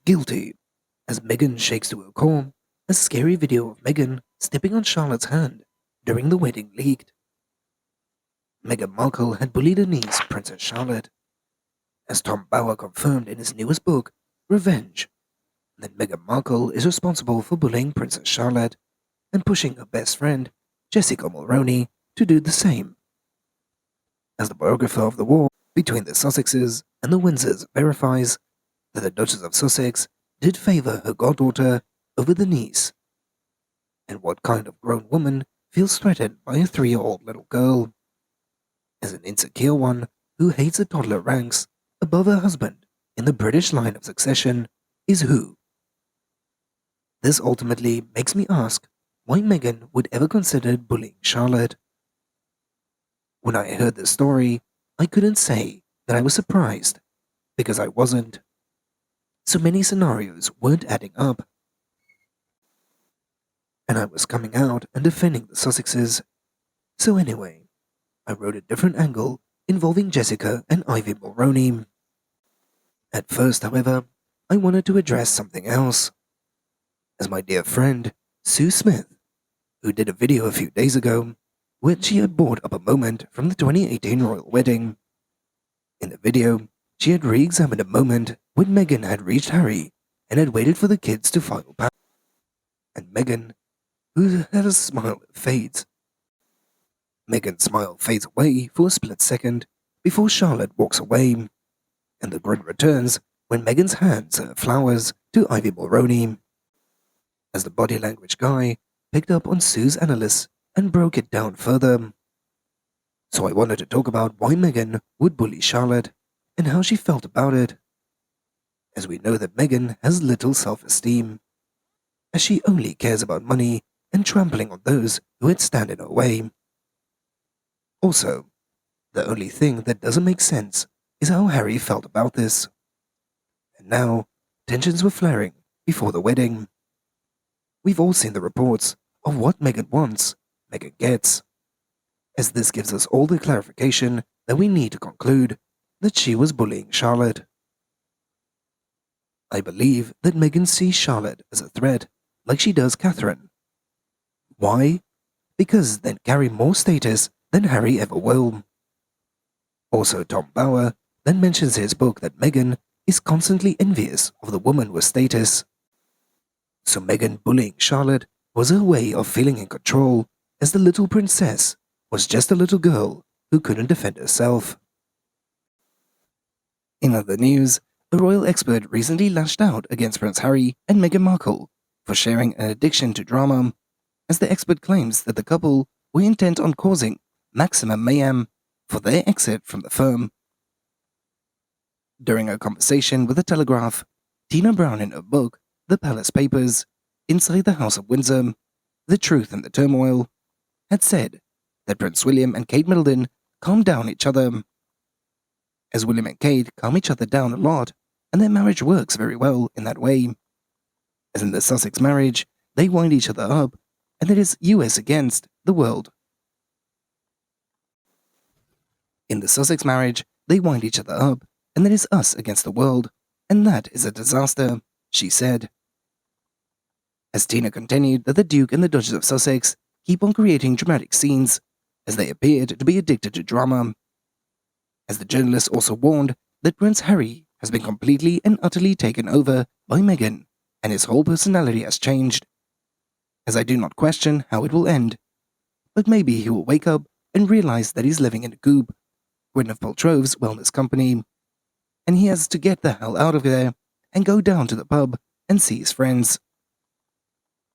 Guilty, as Meghan shakes to her core, a scary video of Meghan stepping on Charlotte's hand during the wedding leaked. Meghan Markle had bullied her niece, Princess Charlotte, as Tom Bower confirmed in his newest book, Revenge, that Meghan Markle is responsible for bullying Princess Charlotte and pushing her best friend, Jessica Mulroney, to do the same. As the biographer of the war between the Sussexes and the Windsors verifies that the Duchess of Sussex did favour her goddaughter over the niece. And what kind of grown woman feels threatened by a 3-year-old little girl? As an insecure one who hates a toddler ranks above her husband in the British line of succession is who? This ultimately makes me ask why Meghan would ever consider bullying Charlotte. When I heard this story, I couldn't say that I was surprised, because I wasn't. So many scenarios weren't adding up. And I was coming out and defending the Sussexes. So anyway, I wrote a different angle involving Jessica and Ivy Mulroney. At first, however, I wanted to address something else. As my dear friend, Sue Smith, who did a video a few days ago, where she had brought up a moment from the 2018 royal wedding. In the video, she had re-examined a moment when Meghan had reached Harry and had waited for the kids to file back. And Meghan, who had a smile that fades. Meghan's smile fades away for a split second before Charlotte walks away, and the grin returns when Meghan's hands her flowers to Ivy Mulroney. As the body language guy picked up on Sue's analysis and broke it down further. So I wanted to talk about why Meghan would bully Charlotte and how she felt about it. As we know that Meghan has little self-esteem, as she only cares about money and trampling on those who would stand in her way. Also, the only thing that doesn't make sense is how Harry felt about this. And now, tensions were flaring before the wedding. We've all seen the reports of what Meghan wants, Meghan gets, as this gives us all the clarification that we need to conclude that she was bullying Charlotte. I believe that Meghan sees Charlotte as a threat, like she does Catherine. Why? Because they carry more status than Harry ever will. Also, Tom Bower then mentions in his book that Meghan is constantly envious of the woman with status. So Meghan bullying Charlotte was her way of feeling in control, as the little princess was just a little girl who couldn't defend herself. In other news, a royal expert recently lashed out against Prince Harry and Meghan Markle for sharing an addiction to drama, as the expert claims that the couple were intent on causing maximum mayhem for their exit from the firm. During a conversation with The Telegraph, Tina Brown in her book, The Palace Papers, Inside the House of Windsor, The Truth and the Turmoil, had said that Prince William and Kate Middleton calmed down each other. As William and Kate calm each other down a lot, and their marriage works very well in that way. As in the Sussex marriage, they wind each other up, and it is US against the world. In the Sussex marriage, they wind each other up, and it is us against the world, and that is a disaster, she said. As Tina continued that the Duke and the Duchess of Sussex keep on creating dramatic scenes, as they appeared to be addicted to drama. As the journalist also warned that Prince Harry has been completely and utterly taken over by Meghan, and his whole personality has changed. As I do not question how it will end, but maybe he will wake up and realize that he's living in a goop, Gwyneth Paltrow's wellness company, and he has to get the hell out of there and go down to the pub and see his friends.